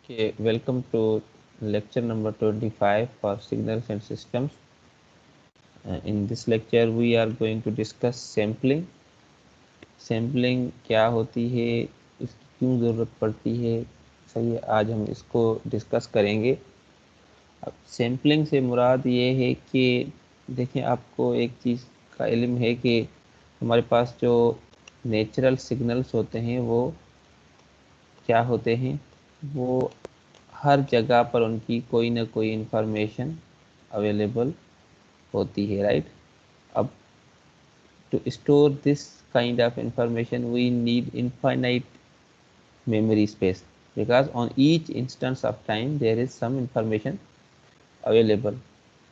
Okay, welcome to lecture number 25 for signals and systems. In this lecture, we are going to discuss sampling. Sampling क्या होती है, इसकी क्यों ज़रूरत पड़ती है, सही है, आज हम इसको डिस्कस करेंगे। अब सैम्पलिंग से मुराद ये है कि देखिए, आपको एक चीज़ का इल्म है कि हमारे पास जो नेचुरल सिग्नल्स होते हैं वो क्या होते हैं, वो हर जगह पर उनकी कोई ना कोई इंफॉर्मेशन अवेलेबल होती है, राइट। अब to store this kind of information we need infinite memory space, because on each instance of time there is some information available.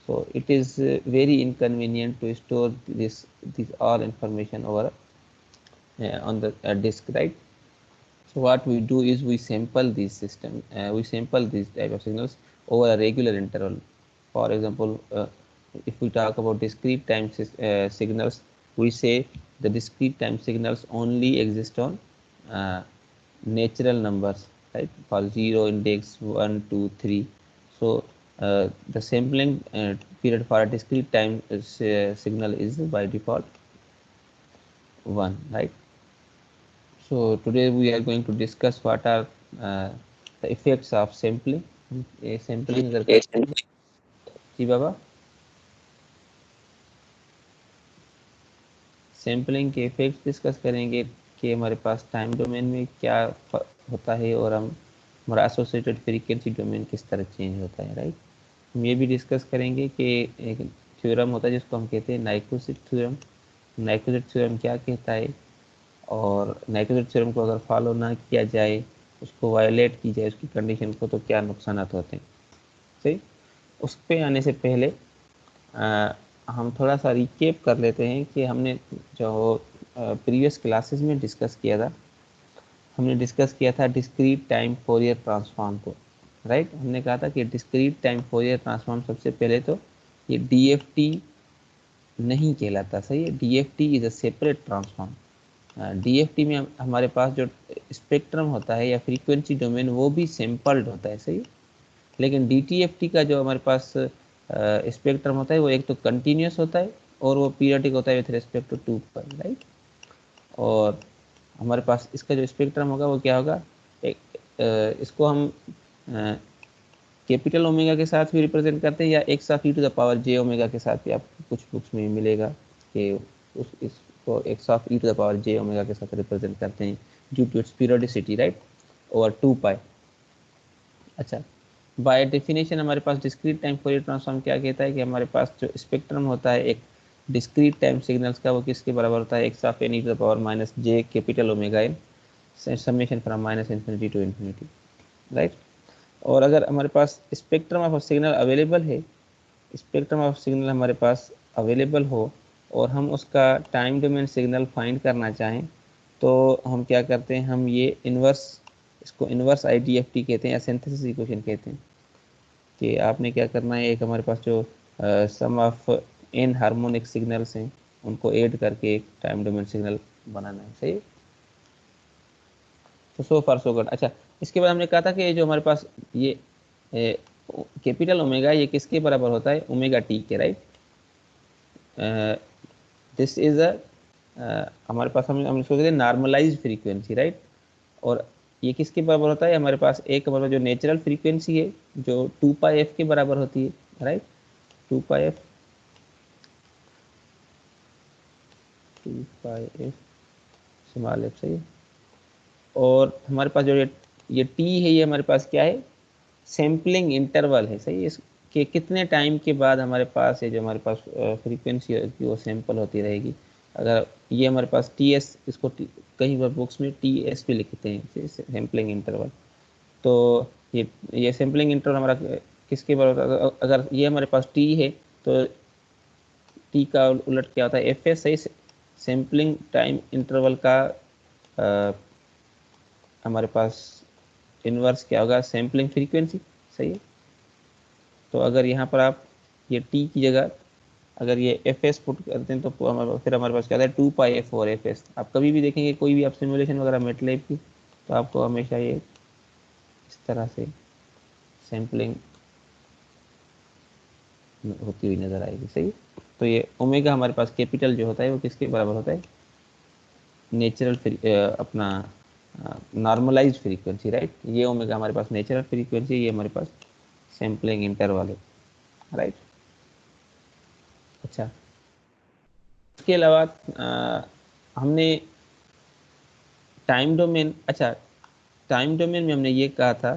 So it is very inconvenient to store this all information over on the disk, right. So what we do is we sample these system, we sample these type of signals over a regular interval. For example, if we talk about discrete time signals, we say the discrete time signals only exist on natural numbers, right? For 0 index 1 2 3. So the sampling period for a discrete time signal is by default 1, right? So today we are going to discuss what are the effects of sampling. Sampling अगर करते हैं जी बाबा, sampling के effects discuss करेंगे कि हमारे पास time domain में क्या होता है और हमारा एसोसिएटेड फ्रीक्वेंसी डोमेन किस तरह चेंज होता है, राइट। हम ये भी डिस्कस करेंगे कि एक थ्योरम होता है जिसको हम कहते हैं नाइकोसिक थ्योरम। नाइकोसिक थ्योरम क्या कहता है, और नाइकोसिक थ्योरम को अगर फॉलो ना किया जाए, उसको वायोलेट की जाए उसकी कंडीशन को, तो क्या नुकसान होते हैं, सही। उस पर आने से पहले हम थोड़ा सा रिकेप कर लेते हैं कि हमने जो प्रीवियस क्लासेस में डिस्कस किया था। हमने डिस्कस किया था डिस्क्रीट टाइम फोरियर ट्रांसफॉर्म को, राइट। हमने कहा था कि डिस्क्रीट टाइम फोरियर ट्रांसफॉर्म सबसे पहले तो ये डीएफटी नहीं कहलाता, सही है। DFT is a separate transform. DFT में हमारे पास जो स्पेक्ट्रम होता है या फ्रीक्वेंसी डोमेन वो भी सैम्पल्ड होता है, सही। लेकिन डीटीएफटी का जो हमारे पास स्पेक्ट्रम होता है वो एक तो कंटिन्यूस होता है और वो पीरियडिक होता है with respect to 2 pi, right. और हमारे पास इसका जो स्पेक्ट्रम होगा वो क्या होगा, इसको हम कैपिटल ओमेगा के साथ भी रिप्रेजेंट करते हैं या x of e to the power j omega के साथ भी आपको कुछ बुक्स में मिलेगा कि इसको x of e to the power j omega के साथ रिप्रेजेंट करते हैं due to its periodicity, right, over 2 pi. अच्छा, बाय डेफिनेशन हमारे पास डिस्क्रीट टाइम फोरियर ट्रांसफॉर्म क्या कहता है कि हमारे पास जो स्पेक्ट्रम होता है एक डिस्क्रीट टाइम सिग्नल्स का, वो किसके बराबर होता है, x of n e to the power minus j capital omega n summation from minus infinity to infinity, right. और अगर हमारे पास स्पेक्ट्रम ऑफ सिग्नल अवेलेबल है, स्पेक्ट्रम ऑफ सिग्नल हमारे पास अवेलेबल हो और हम उसका टाइम डोमेन सिग्नल फाइंड करना चाहें, तो हम क्या करते हैं, हम ये इन्वर्स, इसको इन्वर्स आईडीएफटी कहते हैं या सिंथेसिस इक्वेशन कहते हैं कि आपने क्या करना है, एक हमारे पास जो सम ऑफ एन हार्मोनिक सिग्नल्स हैं उनको ऐड करके एक टाइम डोमेन सिग्नल बनाना है, सही। तो सो फार सो गुड। अच्छा, इसके बाद हमने कहा था कि जो हमारे पास ये कैपिटल ओमेगा ये किसके बराबर होता है, ओमेगा टी के, राइट। दिस इज अ हमारे पास हमने सोचे थे नॉर्मलाइज्ड फ्रीक्वेंसी, राइट। और ये किसके बराबर होता है, हमारे पास एक मतलब जो नेचुरल फ्रीक्वेंसी है जो 2 पाई एफ के बराबर होती है, राइट। 2 पाई एफ, 2 पाई एफ स्मॉल एफ, सही है। और हमारे पास जो ये टी है ये हमारे पास क्या है, सैम्पलिंग इंटरवल है, सही है। इसके कितने टाइम के बाद हमारे पास है जो हमारे पास फ्रीक्वेंसी की वो सैंपल होती रहेगी। अगर ये हमारे पास टी एस, इसको कहीं पर बुक्स में टी एस भी लिखते हैं, सैम्पलिंग इंटरवल। तो ये सैम्पलिंग इंटरवल हमारा किसके बराबर, अगर ये हमारे पास टी है तो टी का उलट क्या होता है, एफ एस, सही। सैम्पलिंग टाइम इंटरवल का हमारे पास इनवर्स क्या होगा, सैम्पलिंग फ्रीक्वेंसी, सही है। तो अगर यहाँ पर आप ये टी की जगह अगर ये एफ एस पुट करते हैं तो फिर हमारे पास क्या है, 2 पाई एफ और एफ एस। आप कभी भी देखेंगे कोई भी आप सिमुलेशन वगैरह मेटलैब की, तो आपको हमेशा ये इस तरह से सैम्पलिंग होती हुई नजर आएगी। सही, तो ये ओमेगा हमारे पास कैपिटल जो होता है वो किसके बराबर होता है, नेचुरल अपना नॉर्मलाइज्ड फ्रीक्वेंसी, राइट। ये ओमेगा हमारे पास नेचुरल फ्रीक्वेंसी, ये हमारे पास सैम्पलिंग इंटरवल है, राइट। अच्छा, इसके अलावा हमने टाइम डोमेन, अच्छा टाइम डोमेन में हमने ये कहा था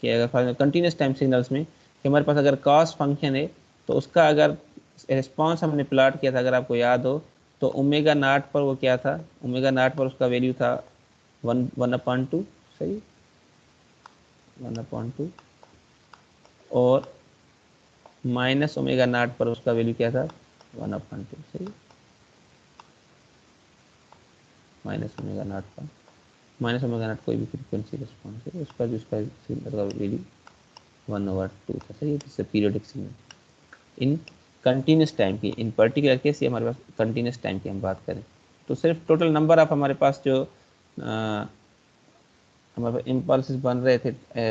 कि अगर कंटिन्यूस टाइम सिग्नल्स में कि हमारे पास अगर कॉस फंक्शन है तो उसका अगर रिस्पांस हमने प्लॉट किया था, अगर आपको याद हो तो ओमेगा नॉट पर वो क्या था, ओमेगा नॉट पर उसका वैल्यू था 1/2, सही, 1/2, और माइनस ओमेगा नॉट पर उसका वैल्यू क्या था, 1/2, सही, माइनस ओमेगा नॉट पर, माइनस ओमेगा नॉट कोई भी फ्रीक्वेंसी रिस्पॉन्स है उसका जो उसका सिग्नल का वैल्यू 1/2 था, सही है। इससे periodic signal in continuous time की, इन पर्टिकुलर केस ये हमारे पास कंटिन्यूस टाइम की हम बात करें तो सिर्फ टोटल नंबर ऑफ हमारे पास जो हमारे पास इम्पल्स बन रहे थे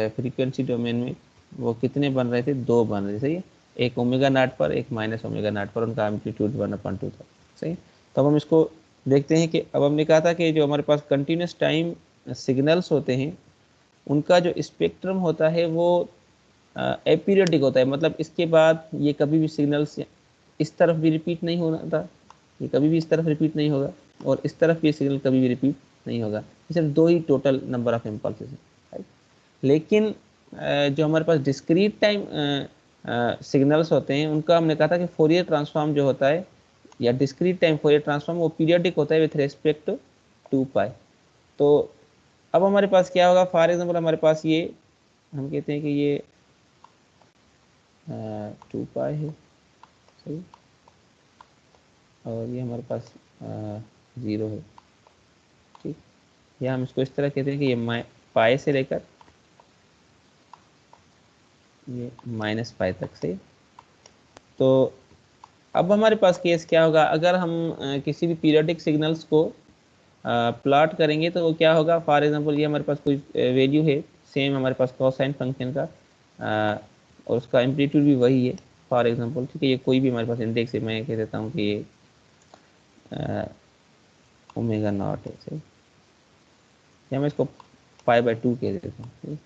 फ्रीक्वेंसी डोमेन में, वो कितने बन रहे थे, 2 बन रहे थे, सही है। एक ओमेगा नॉट पर, एक माइनस ओमेगा नॉट पर, उनका एम्पलीट्यूड 1/2 था, सही। तो अब हम इसको देखते हैं कि अब हमने कहा था कि जो हमारे पास कंटिन्यूस टाइम सिग्नल्स होते हैं उनका जो स्पेक्ट्रम होता है वो एपीरियोडिक होता है, मतलब इसके बाद ये कभी भी सिग्नल्स इस तरफ भी रिपीट नहीं होना था, ये कभी भी इस तरफ रिपीट नहीं होगा, और इस तरफ भी सिग्नल कभी भी रिपीट नहीं होगा। सिर्फ 2 ही टोटल नंबर ऑफ इम्पल्सेस हैं, राइट। लेकिन जो हमारे पास डिस्क्रीट टाइम सिग्नल्स होते हैं उनका हमने कहा था कि फोरियर ट्रांसफॉर्म जो होता है या डिस्क्रीट टाइम फोरियर ट्रांसफॉर्म वो पीरियोडिक होता है विथ रेस्पेक्ट टू पाई। तो अब हमारे पास क्या होगा, फॉर एग्जाम्पल हमारे पास ये हम कहते हैं कि ये 2 पाई है, सही, और ये हमारे पास 0 है, ठीक। या हम इसको इस तरह कहते हैं कि ये पाई से लेकर ये -पाई तक, से। तो अब हमारे पास केस क्या होगा, अगर हम किसी भी पीरियोडिक सिग्नल्स को प्लॉट करेंगे तो वो क्या होगा, फॉर एग्जांपल ये हमारे पास कोई वैल्यू है सेम हमारे पास कोसाइन फंक्शन का, और उसका एम्पलीट्यूड भी वही है, फॉर एग्जांपल, ठीक है। ये कोई भी हमारे पास इंडेक्स है, मैं कह देता हूँ कि ये ओमेगा नॉट है, सही, या मैं इसको π/2 कह देता हूँ,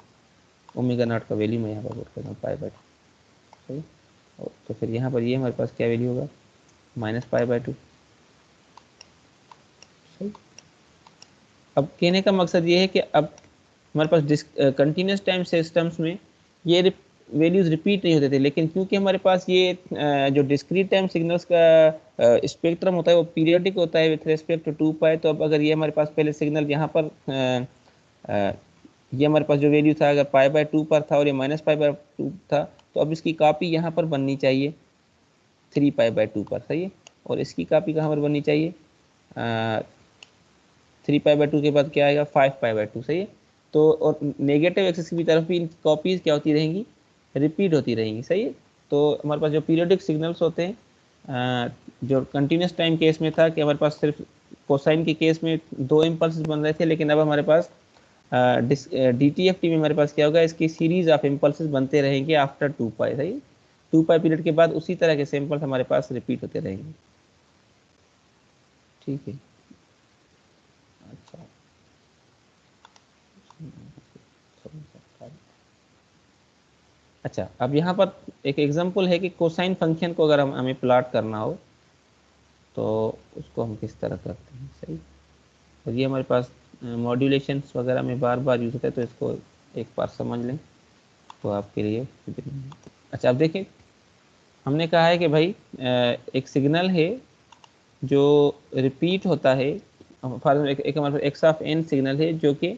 ओमेगा नॉट का वैल्यू मैं यहाँ पर पुट करता हूँ π/2, सही। तो फिर यहाँ पर ये हमारे पास क्या वैल्यू होगा, -π/2, सही। अब कहने का मकसद ये है कि अब हमारे पास कंटिन्यूस टाइम सिस्टम्स में ये वैल्यूज रिपीट नहीं होते थे, लेकिन क्योंकि हमारे पास ये जो डिस्क्रीट टाइम सिग्नल्स का स्पेक्ट्रम होता है वो पीरियोडिक होता है विथ रेस्पेक्ट टू 2 पाई। तो अब अगर ये हमारे पास पहले सिग्नल यहाँ पर ये हमारे पास जो वैल्यू था अगर π/2 पर था और ये -π/2 था, तो अब इसकी कॉपी यहाँ पर बननी चाहिए 3π/2 पर, सही है। और इसकी कॉपी कहाँ पर बननी चाहिए, 3π/2 के बाद क्या आएगा, 5π/2, सही है। तो और नेगेटिव एक्सिस की तरफ भी इन कॉपीज क्या होती रहेंगी, रिपीट होती रहेंगी, सही है। तो हमारे पास जो पीरियोडिक सिग्नल्स होते हैं जो कंटिन्यूस टाइम केस में था कि हमारे पास सिर्फ कोसाइन के केस में 2 इम्पल्स बन रहे थे, लेकिन अब हमारे पास DTFT में हमारे पास क्या होगा, इसकी सीरीज ऑफ इम्पल्स बनते रहेंगे आफ्टर 2 पाई, सही। 2 पाई पीरियड के बाद उसी तरह के सैंपल्स हमारे पास रिपीट होते रहेंगे, ठीक है। अच्छा, अच्छा, अब यहाँ पर एक एग्जांपल है कि कोसाइन फंक्शन को अगर हमें प्लॉट करना हो तो उसको हम किस तरह करते हैं, सही। और ये हमारे पास मॉड्यूलेशंस वगैरह में बार बार यूज होता है, तो इसको एक बार समझ लें तो आपके लिए। अच्छा, अब देखिए हमने कहा है कि भाई एक सिग्नल है जो रिपीट होता है, फॉर एक हमारे पास एक्स ऑफ एन सिग्नल है जो कि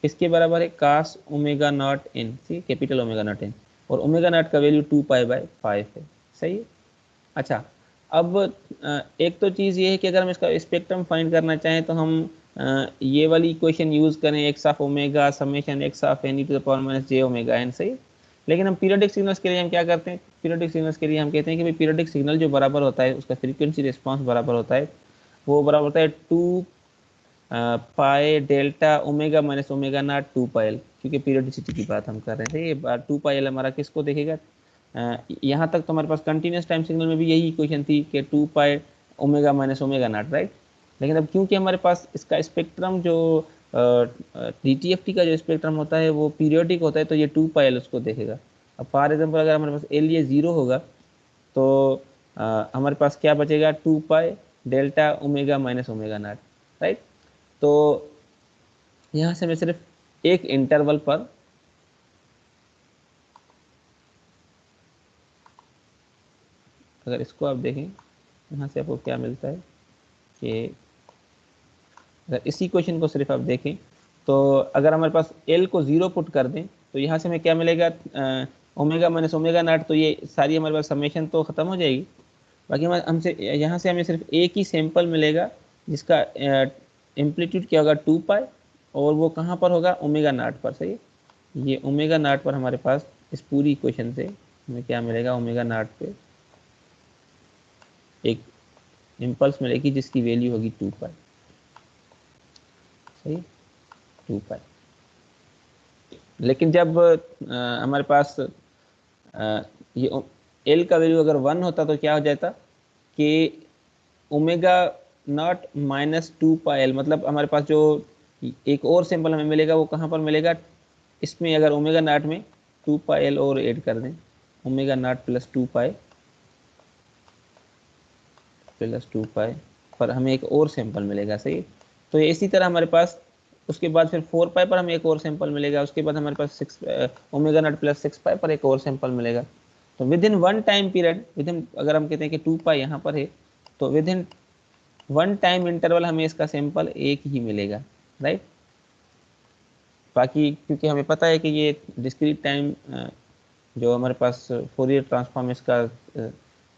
इसके बराबर है cos omega naught n, c capital omega naught n, और ओमेगा नॉट का वैल्यू 2π/5 है, सही है। अच्छा, अब एक तो चीज़ ये है कि अगर हम इसका स्पेक्ट्रम फाइंड करना चाहें तो हम ये वाली इक्वेशन यूज़ करें, x of omega summation x of n e⁻j⍵n, सही। लेकिन हम पीरियोडिक सिग्नल्स के लिए हम क्या करते हैं, पीरियोडिक सिग्नल्स के लिए हम कहते हैं कि भाई पीरियोडिक सिग्नल जो बराबर होता है उसका फ्रीक्वेंसी रिस्पांस बराबर होता है, वो बराबर होता है 2 pi delta omega minus omega naught 2 pi L, क्योंकि पीरियोडिसिटी की बात हम कर रहे थे। ये 2 पाई एल हमारा किसको देखेगा, यहाँ तक तो हमारे पास कंटिन्यूस टाइम सिग्नल में भी यही इक्वेशन थी कि 2 पाई omega minus omega naught, right. लेकिन अब क्योंकि हमारे पास इसका स्पेक्ट्रम जो डीटीएफटी का जो स्पेक्ट्रम होता है वो पीरियोडिक होता है, तो ये 2 पाई एल उसको देखेगा। अब फॉर एग्जाम्पल अगर हमारे पास एल ये 0 होगा तो हमारे पास क्या बचेगा, 2 pi delta omega minus omega naught, right. तो यहाँ से मैं सिर्फ एक इंटरवल पर अगर इसको आप देखें, यहाँ से आपको क्या मिलता है कि अगर इसी क्वेश्चन को सिर्फ आप देखें तो अगर हमारे पास एल को 0 पुट कर दें तो यहाँ से हमें क्या मिलेगा, ओमेगा माइनस ओमेगा नॉट, तो ये सारी हमारे पास समेशन तो ख़त्म हो जाएगी। बाकी हमसे यहाँ से हमें सिर्फ एक ही सैंपल मिलेगा जिसका एम्पलीट्यूड क्या होगा, 2 पाई, और वो कहाँ पर होगा, ओमेगा नॉट पर। सही, ये ओमेगा नॉट पर हमारे पास इस पूरी इक्वेशन से हमें क्या मिलेगा, ओमेगा नॉट पे एक इम्पल्स मिलेगी जिसकी वैल्यू होगी 2 पाई। सही, 2 पाई। लेकिन जब हमारे पास ये एल का वैल्यू अगर 1 होता तो क्या हो जाता कि omega naught minus 2 pi L, मतलब हमारे पास जो एक और सिंपल हमें मिलेगा वो कहाँ पर मिलेगा, इसमें अगर ओमेगा नॉट में 2 पाई एल और ऐड कर दें, omega naught plus 2 pi plus 2 पाई पर हमें एक और सैंपल मिलेगा। सही, तो इसी तरह हमारे पास उसके बाद फिर 4 पाई पर हमें एक और सैंपल मिलेगा, उसके बाद हमारे पास 6 ओमेगा नॉट प्लस 6 पाई पर एक और सैंपल मिलेगा। तो with in one time period, with in, अगर हम कहते हैं कि 2 पाई यहाँ पर है तो with in one time interval हमें इसका सैंपल एक ही मिलेगा, राइट। बाकी क्योंकि हमें पता है कि ये डिस्क्रीट टाइम जो हमारे पास फोरियर ट्रांसफॉर्म इसका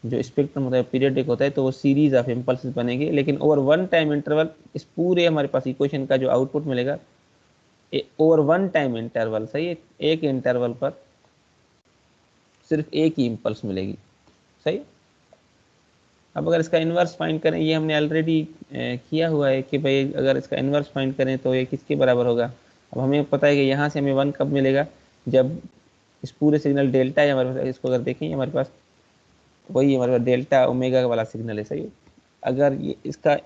जो स्पेक्ट्रम होता है पीरियडिक होता है, तो वो सीरीज ऑफ इम्पल्सेस बनेंगे, लेकिन ओवर वन टाइम इंटरवल इस पूरे हमारे पास इक्वेशन का जो आउटपुट मिलेगा ओवर वन टाइम इंटरवल, सही है, एक इंटरवल पर सिर्फ एक ही इम्पल्स मिलेगी। सही, अब अगर इसका इन्वर्स फाइंड करें, ये हमने ऑलरेडी किया हुआ है कि भाई अगर इसका इन्वर्स फाइंड करें तो ये किसके बराबर होगा। अब हमें पता है कि यहाँ से हमें 1 कब मिलेगा, जब इस पूरे सिग्नल डेल्टा है हमारे पास, इसको अगर देखें हमारे पास वही हमारे पास डेल्टा ओमेगा वाला सिग्नल है। सही, अगर ये इसका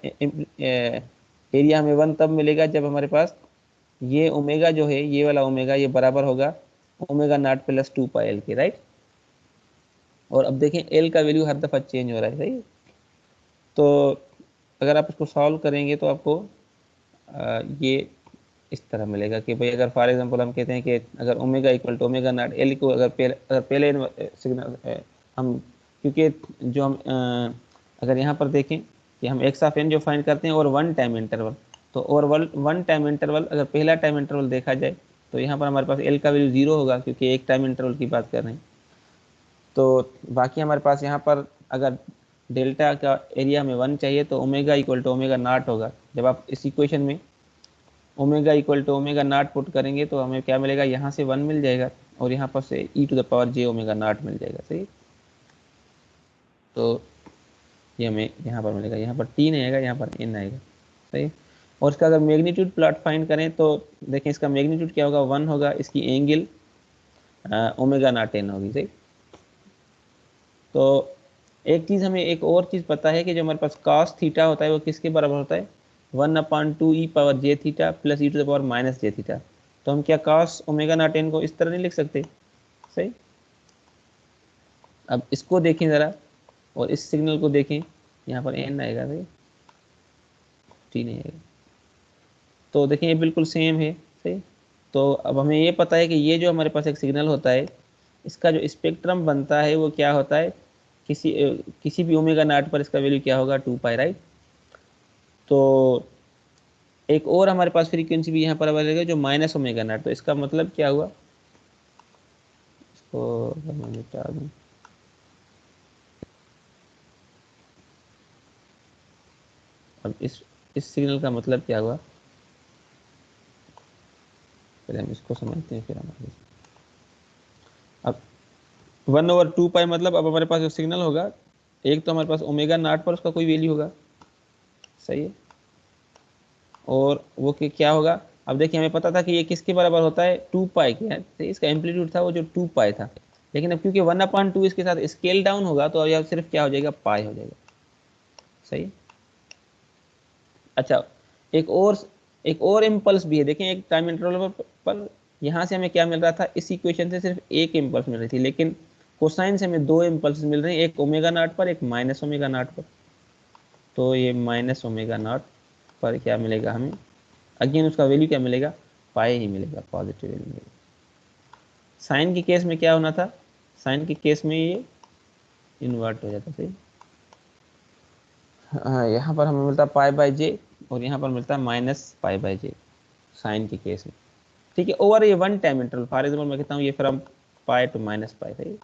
एरिया हमें 1 तब मिलेगा जब हमारे पास ये ओमेगा जो है, ये वाला ओमेगा, ये बराबर होगा omega naught plus 2 pi L के, राइट। और अब देखें एल का वैल्यू हर दफ़ा चेंज हो रहा है। सही, तो अगर आप इसको सॉल्व करेंगे तो आपको ये इस तरह मिलेगा कि भाई अगर फॉर एग्जांपल हम कहते हैं कि अगर omega equal to omega naught l को अगर पहले सिग्नल हम, क्योंकि जो हम अगर यहाँ पर देखें कि हम एक्स ऑफ एन जो फाइंड करते हैं और वन टाइम इंटरवल, तो और वन टाइम इंटरवल अगर पहला टाइम इंटरवल देखा जाए तो यहाँ पर हमारे पास एल का वैल्यू 0 होगा क्योंकि एक टाइम इंटरवल की बात कर रहे हैं। तो बाकी हमारे पास यहाँ पर अगर डेल्टा का एरिया में 1 चाहिए तो omega equal to omega naught होगा। जब आप इस इक्वेशन में omega equal to omega naught put करेंगे तो हमें क्या मिलेगा, यहाँ से 1 मिल जाएगा और यहाँ पर से e to the power j omega naught मिल जाएगा। सही, तो ये हमें यहाँ पर मिलेगा, यहाँ पर टी नहीं आएगा, यहाँ पर एन आएगा। सही, और इसका अगर मैग्नीट्यूड प्लॉट फाइंड करें तो देखें इसका मैग्नीट्यूड क्या होगा, 1 होगा, इसकी एंगल ओमेगा नॉट एन होगी। सही, तो एक चीज़ हमें एक और चीज़ पता है कि जो हमारे पास cos थीटा होता है वो किसके बराबर होता है, 1/2 e power j theta plus e to the power minus j theta. तो हम क्या cos ओमेगा नॉट एन को इस तरह नहीं लिख सकते। सही, अब इसको देखें ज़रा और इस सिग्नल को देखें, यहाँ पर एन आएगा, सही, टी नहीं आएगा। तो देखें ये बिल्कुल सेम है। सही, तो अब हमें ये पता है कि ये जो हमारे पास एक सिग्नल होता है इसका जो स्पेक्ट्रम बनता है वो क्या होता है, किसी भी ओमेगा नॉट पर इसका वैल्यू क्या होगा, 2 पाई, राइट। तो एक और हमारे पास फ्रीक्वेंसी भी यहाँ पर अवेलेबल है जो माइनस ओमेगा नॉट, तो इसका मतलब क्या हुआ, इसको मैं मिटा दूँ, अब इस सिग्नल का मतलब क्या हुआ, पहले हम इसको समझते हैं फिर हम आगे। अब 1/2 पाई मतलब अब हमारे पास जो सिग्नल होगा, एक तो हमारे पास ओमेगा नॉट पर उसका कोई वैल्यू होगा। सही है, और वो क्या होगा, अब देखिए हमें पता था कि ये किसके बराबर होता है, 2 पाई के, तो इसका एम्पलीट्यूड था वो जो 2 पाई था, लेकिन अब क्योंकि 1/2 इसके साथ स्केल डाउन होगा तो अब यह सिर्फ क्या हो जाएगा, पाई हो जाएगा। सही। अच्छा, एक और इम्पल्स भी है, देखें एक टाइम इंटरवल पर यहाँ से हमें क्या मिल रहा था, इस इक्वेशन से सिर्फ एक इम्पल्स मिल रही थी, लेकिन कोसाइन से हमें दो इम्पल्स मिल रहे हैं, एक ओमेगा नॉट पर, एक माइनस ओमेगा नॉट पर। तो ये माइनस ओमेगा नॉट पर क्या मिलेगा हमें, अगेन उसका वैल्यू क्या मिलेगा, पाई ही मिलेगा, पॉजिटिव वैल्यू मिलेगा। साइन के केस में क्या होना था, साइन के केस में ये इन्वर्ट हो जाता। सही। हाँ, यहाँ पर हमें मिलता है पाई बाई जे और यहाँ पर मिलता है minus pi by j sine के केस में। ठीक है, ओवर ये one time interval, for example मैं कहता हूँ ये from pi to minus pi. सही।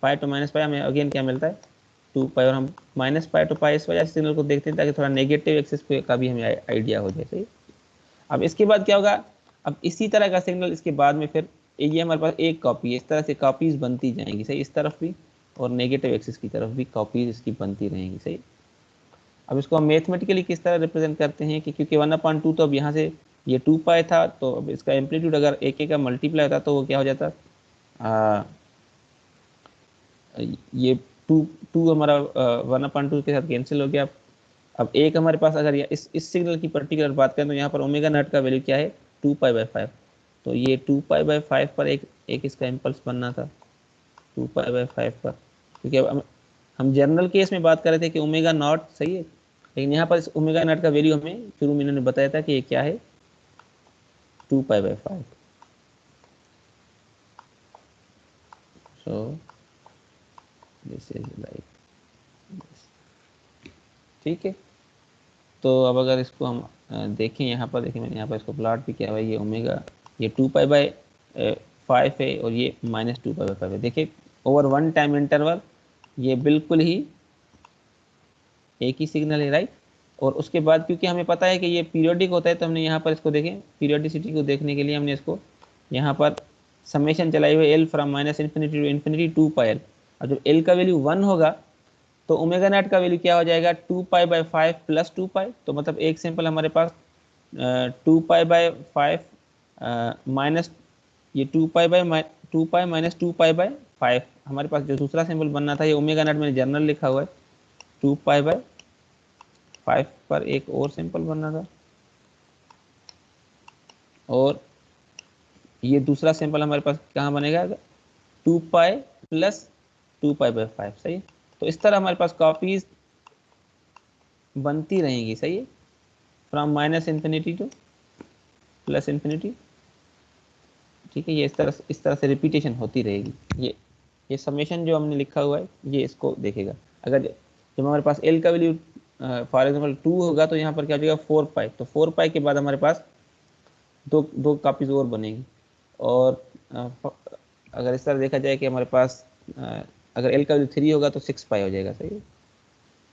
पाई टू माइनस पाई हमें अगेन क्या मिलता है, 2 पाई, और हम माइनस पाई टू पाई इस वजह से सिग्नल को देखते हैं ताकि थोड़ा नेगेटिव एक्सिस का भी हमें आइडिया हो जाए। सही। अब इसके बाद क्या होगा, अब इसी तरह का सिग्नल इसके बाद में फिर ये हमारे पास एक कॉपी है, इस तरह से कॉपीज बनती जाएंगी। सही, इस तरफ भी और नेगेटिव एक्सिस की तरफ भी कॉपीज इसकी बनती रहेंगी। सही। अब इसको हम मैथमेटिकली किस तरह रिप्रेजेंट करते हैं कि क्योंकि 1/2 तो अब यहाँ से ये 2 पाई था, तो अब इसका एम्पलीट्यूड अगर एक एक का मल्टीप्लाई होता तो वो क्या हो जाता, ये टू टू हमारा 1/2 के साथ कैंसिल हो गया। अब एक हमारे पास अगर इस सिग्नल की पर्टिकुलर बात करें तो यहाँ पर ओमेगा नॉट का वैल्यू क्या है, 2 पाई बाई 5। तो ये 2 पाई बाई 5 पर एक इसका इम्पल्स बनना था, 2 पाई बाई 5 पर, क्योंकि अब हम जनरल केस में बात कर रहे थे कि ओमेगा नॉट सही है, लेकिन यहाँ पर इस ओमेगा नॉट का वैल्यू हमें शुरू में इन्होंने बताया था कि ये क्या है, 2 pi by 5। So this is like, ठीक है। तो अब अगर इसको हम देखें, यहाँ पर देखें, मैंने यहाँ पर इसको प्लॉट भी किया हुआ है, ये ओमेगा, ये 2 पाई बाई 5 है और ये -2 पाई बाई 5 है। देखिए ओवर वन टाइम इंटरवल ये बिल्कुल ही एक ही सिग्नल है, राइट। और उसके बाद क्योंकि हमें पता है कि ये पीरियोडिक होता है तो हमने यहाँ पर इसको देखें, पीरियोडिसिटी को देखने के लिए हमने इसको यहाँ पर समेशन चलाई हुई, l from -minus infinity to infinity 2 pi l. और जब एल का वैल्यू 1 होगा तो ओमेगा नॉट का वैल्यू क्या हो जाएगा, 2 पाई बाई 5 प्लस 2 पाई। तो मतलब एक सिंपल हमारे पास 2 पाई बाई 5 माइनस ये 2 पाई माइनस 2 पाई बाई 5, हमारे पास जो दूसरा सिंबल बनना था, ये ओमेगा नॉट मैंने जनरल लिखा हुआ है, 2 पाई बाई 5 पर एक और सिंपल बनना था, और ये दूसरा सिंपल हमारे पास कहाँ बनेगा, 2 पाई प्लस 2 पाई बाई 5। सही। तो इस तरह हमारे पास कॉपीज बनती रहेंगी। सही है, फ्रॉम -इन्फिनिटी टू +इन्फिनिटी। ठीक है, ये इस तरह से रिपीटेशन होती रहेगी। ये समेशन जो हमने लिखा हुआ है ये इसको देखेगा। अगर जब हमारे पास एल का वैल्यू फॉर एग्जाम्पल 2 होगा तो यहाँ पर क्या हो जाएगा, 4 पाई। तो 4 पाई के बाद हमारे पास दो दो कापीज और बनेगी। और अगर इस तरह देखा जाए कि हमारे पास अगर एल का वैल्यू 3 होगा तो 6 पाई हो जाएगा। सही है।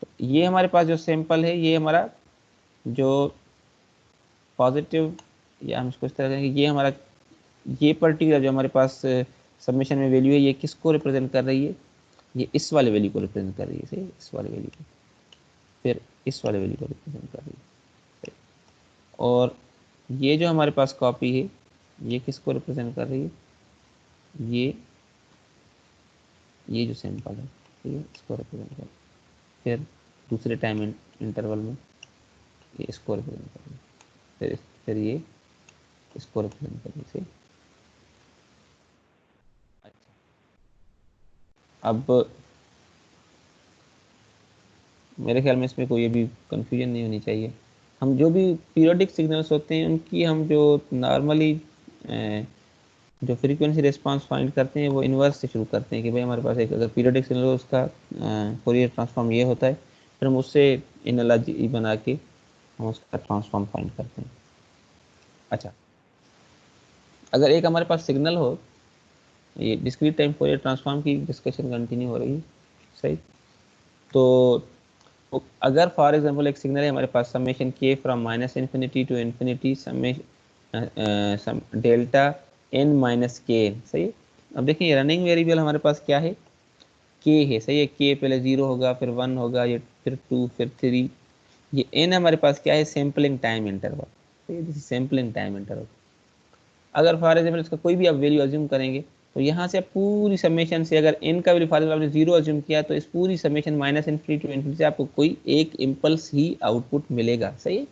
तो ये हमारे पास जो सैंपल है, ये हमारा जो पॉजिटिव, या हम इसको इस तरह कहेंगे, ये हमारा ये पर्टिकुलर जो हमारे पास सबमिशन में वैल्यू है, ये किसको रिप्रेजेंट कर रही है, ये इस वाले वैल्यू को रिप्रेजेंट कर रही है। सही, इस वाले वैल्यू को, फिर इस वाले वैल्यू को रिप्रेजेंट कर रही है। और ये जो हमारे पास कॉपी है ये किसको रिप्रेजेंट कर रही है, ये जो सैंपल है, ठीक है, इसको रिप्रेजेंट कर रही है। फिर दूसरे टाइम इंटरवल में ये इसको रिप्रेजेंट कर रही है, फिर ये इसको रिप्रेजेंट कर रही है। अब मेरे ख्याल में इसमें कोई भी कंफ्यूजन नहीं होनी चाहिए। हम जो भी पीरियोडिक सिग्नल्स होते हैं उनकी हम जो नॉर्मली जो फ्रीक्वेंसी रिस्पांस फाइंड करते हैं वो इन्वर्स से शुरू करते हैं कि भाई हमारे पास एक अगर पीरियोडिक सिग्नल हो उसका फोरियर ट्रांसफॉर्म ये होता है, फिर हम उससे एनालॉजी बना के हम उसका ट्रांसफॉर्म फाइंड करते हैं। अच्छा, अगर एक हमारे पास सिग्नल हो, ये डिस्क्रीट टाइम फोरियर ट्रांसफॉर्म की डिस्कशन कंटिन्यू हो रही है। सही। तो अगर फॉर एग्जांपल एक सिग्नल है हमारे पास, समेशन के from -minus infinity to infinity delta n minus k. सही। अब देखिए रनिंग वेरिएबल हमारे पास क्या है, के है। सही है, के पहले 0 होगा, फिर 1 होगा, ये फिर 2, फिर 3, ये n हमारे पास क्या है, सैम्पलिंग टाइम इंटरवल, ठीक है, सैम्पलिंग टाइम इंटरवल। अगर फॉर एग्जाम्पल इसका कोई भी आप वैल्यू अज्यूम करेंगे तो यहाँ से आप पूरी समेशन से, अगर n का वैल्यू फॉर एग्जाम्पल आपने जीरो अज्यूम किया तो इस पूरी summation minus infinity to infinity से आपको कोई एक इम्पल्स ही आउटपुट मिलेगा, सही है।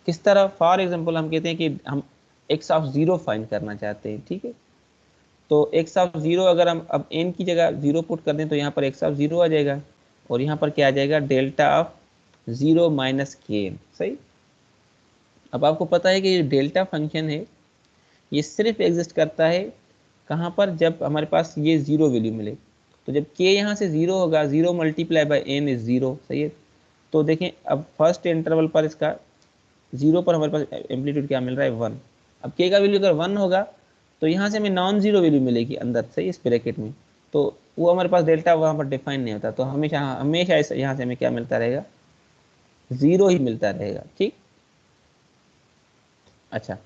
किस तरह, फॉर एग्जाम्पल हम कहते हैं कि हम एक्स ऑफ जीरो फाइंड करना चाहते हैं, ठीक है, तो एक्स ऑफ जीरो अगर हम अब n की जगह जीरो पुट कर दें तो यहाँ पर एक्स ऑफ जीरो आ जाएगा, और यहाँ पर क्या आ जाएगा, डेल्टा ऑफ जीरो माइनस के एन, सही। अब आपको पता है कि ये डेल्टा फंक्शन है, ये सिर्फ एग्जिस्ट करता है कहाँ पर, जब हमारे पास ये जीरो वैल्यू मिले। तो जब k यहाँ से जीरो होगा, zero multiply by n is zero, सही है। तो देखें अब फर्स्ट इंटरवल पर इसका जीरो पर हमारे पास एम्पलीट्यूड क्या मिल रहा है, वन। अब k का वैल्यू अगर वन होगा तो यहाँ से हमें नॉन जीरो वैल्यू मिलेगी अंदर, सही, इस ब्रैकेट में। तो वो हमारे पास डेल्टा वहाँ पर डिफाइन नहीं होता, तो हमेशा हमेशा यहाँ से हमें क्या मिलता रहेगा, जीरो ही मिलता रहेगा, ठीक। अच्छा,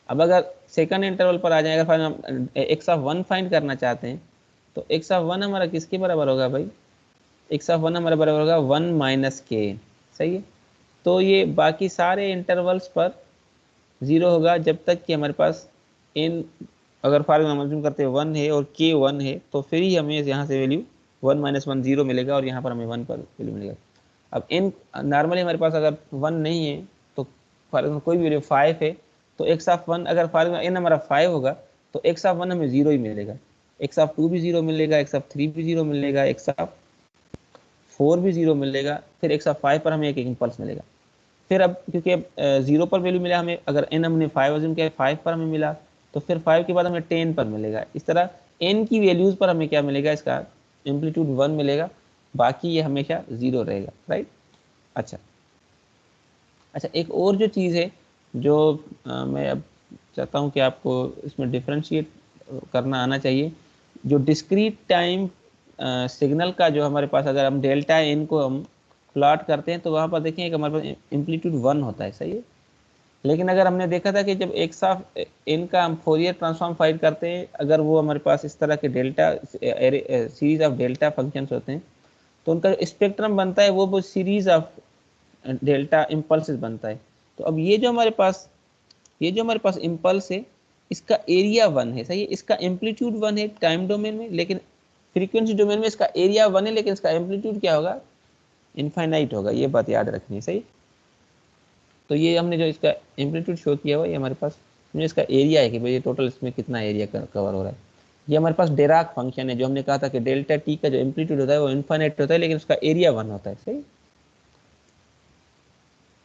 अब अगर सेकंड इंटरवल पर आ जाए, अगर हम एक्स ऑफ वन फाइंड करना चाहते हैं तो एक्स ऑफ वन हमारा किसके बराबर होगा भाई, एक्स ऑफ वन हमारा बराबर होगा वन माइनस के, सही है। तो ये बाकी सारे इंटरवल्स पर जीरो होगा जब तक कि हमारे पास इन, अगर फॉर एग्जाम्पल अज्यूम करते हैं वन है और के वन है, तो फिर ही हमें यहाँ से value one minus one zero मिलेगा, और यहाँ पर हमें वन पर वैल्यू मिलेगा। अब इन नॉर्मली हमारे पास अगर वन नहीं है तो फॉर एग्जाम्पल कोई भी वैल्यू फाइव है, तो एक्स ऑफ वन अगर फॉर एग्जाम्पल एन हमारा फाइव होगा तो एक्स ऑफ वन हमें जीरो ही मिलेगा, एक्स ऑफ टू भी जीरो मिलेगा, एक्स ऑफ थ्री भी जीरो मिलेगा, एक्स ऑफ फोर भी जीरो मिलेगा, फिर एक्स ऑफ फाइव पर हमें एक इम्पल्स मिलेगा। फिर अब क्योंकि अब जीरो पर वैल्यू मिला हमें, अगर एन हमने फाइव अज्यूम किया, फाइव पर हमें मिला, तो फिर फाइव के बाद हमें टेन पर मिलेगा। इस तरह एन की वैल्यूज पर हमें क्या मिलेगा, इसका एम्पलीट्यूड वन मिलेगा, बाकी ये हमेशा जीरो रहेगा, राइट। अच्छा अच्छा, एक और जो चीज़ है जो मैं अब चाहता हूँ कि आपको इसमें डिफ्रेंशिएट करना आना चाहिए, जो डिस्क्रीट टाइम सिग्नल का जो हमारे पास, अगर हम डेल्टा एन को हम प्लॉट करते हैं तो वहाँ पर देखें कि हमारे पास एम्पलीट्यूड वन होता है, सही है। लेकिन अगर हमने देखा था कि जब एक्स ऑफ एन का हम फोरियर ट्रांसफॉर्म फाइंड करते हैं, अगर वो हमारे पास इस तरह के delta series of delta functions होते हैं, तो उनका स्पेक्ट्रम बनता है वो सीरीज ऑफ डेल्टा इम्पल्स बनता है। तो अब ये जो हमारे पास, ये जो हमारे पास इम्पल्स है, इसका एरिया वन है, सही है, इसका एम्पलीट्यूड वन है टाइम डोमेन में, लेकिन फ्रीक्वेंसी डोमेन में इसका एरिया वन है, लेकिन इसका एम्पलीट्यूड क्या होगा, इनफाइनाइट होगा, ये बात याद रखनी है, सही। तो ये हमने जो इसका एम्पलीट्यूड शो किया हुआ, ये हमारे पास इसका एरिया है कि भाई ये टोटल इसमें कितना एरिया कवर हो रहा है। ये हमारे पास डेराक फंक्शन है, जो हमने कहा था कि डेल्टा टी का जो एम्पलीट्यूड होता है वो इनफाइनाइट होता है, लेकिन उसका एरिया वन होता है, सही।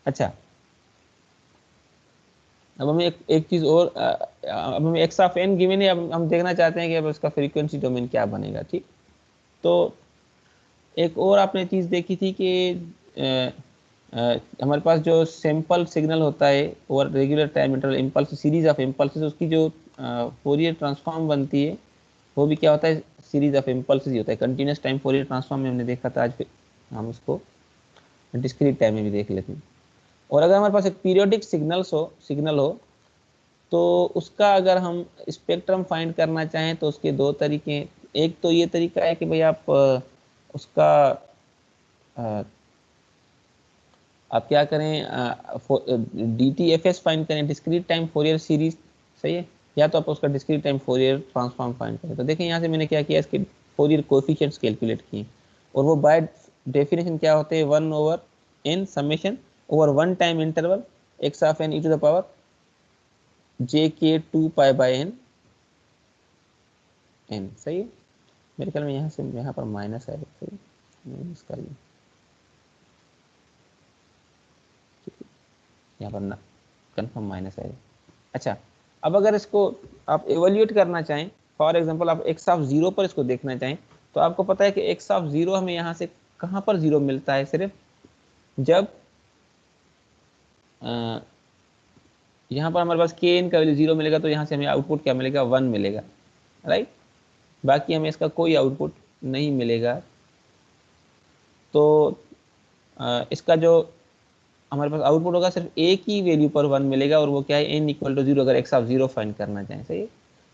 अच्छा, अब हमें एक चीज़ और, अब हमें एक्स ऑफ एन गिवन है, अब हम देखना चाहते हैं कि अब उसका फ्रीक्वेंसी डोमेन क्या बनेगा, ठीक। तो एक और आपने चीज़ देखी थी कि हमारे पास जो सैंपल सिग्नल होता है और regular time interval impulse, series of impulse, उसकी जो फोरियर ट्रांसफॉर्म बनती है वो भी क्या होता है, सीरीज ऑफ इम्पल्स ही होता है। कंटिन्यूस टाइम फोरियर ट्रांसफॉर्म में हमने देखा था, आज फिर हम उसको डिस्क्रीट टाइम में भी देख लेते हैं। और अगर हमारे पास एक पीरियोडिक सिग्नल हो तो उसका अगर हम स्पेक्ट्रम फाइंड करना चाहें तो उसके दो तरीके हैं। एक तो ये तरीका है कि भाई आप उसका आप क्या करें, DTFS फाइंड करें, डिस्क्रीट टाइम फोरियर सीरीज, सही है, या तो आप उसका discrete time Fourier transform find करें। तो देखें यहाँ से मैंने क्या किया, इसके फोरियर कोएफिशिएंट्स कैलकुलेट किए, और वो बाय डेफिनेशन क्या होते हैं, one over n summation over one time interval x of n e to the power j k two pi by n n, सही है। मेरे ख्याल में यहाँ से यहाँ पर माइनस है, सही, माइनस कर लिया, यहाँ पर ना कन्फर्म माइनस है। अच्छा, अब अगर इसको आप एवल्यूएट करना चाहें, फॉर एग्जांपल आप एक्स ऑफ जीरो पर इसको देखना चाहें, तो आपको पता है कि एक्स ऑफ जीरो हमें यहाँ से कहाँ पर जीरो मिलता है, सिर्फ जब यहाँ पर हमारे पास के एन का वैल्यू जीरो मिलेगा तो यहाँ से हमें आउटपुट क्या मिलेगा, वन मिलेगा, राइट। बाकी हमें इसका कोई आउटपुट नहीं मिलेगा। तो इसका जो हमारे पास आउटपुट होगा सिर्फ एक ही वैल्यू पर वन मिलेगा, और वो क्या है, एन इक्वल टू जीरो, अगर एक्स ऑफ जीरो फाइंड करना चाहें, सही है।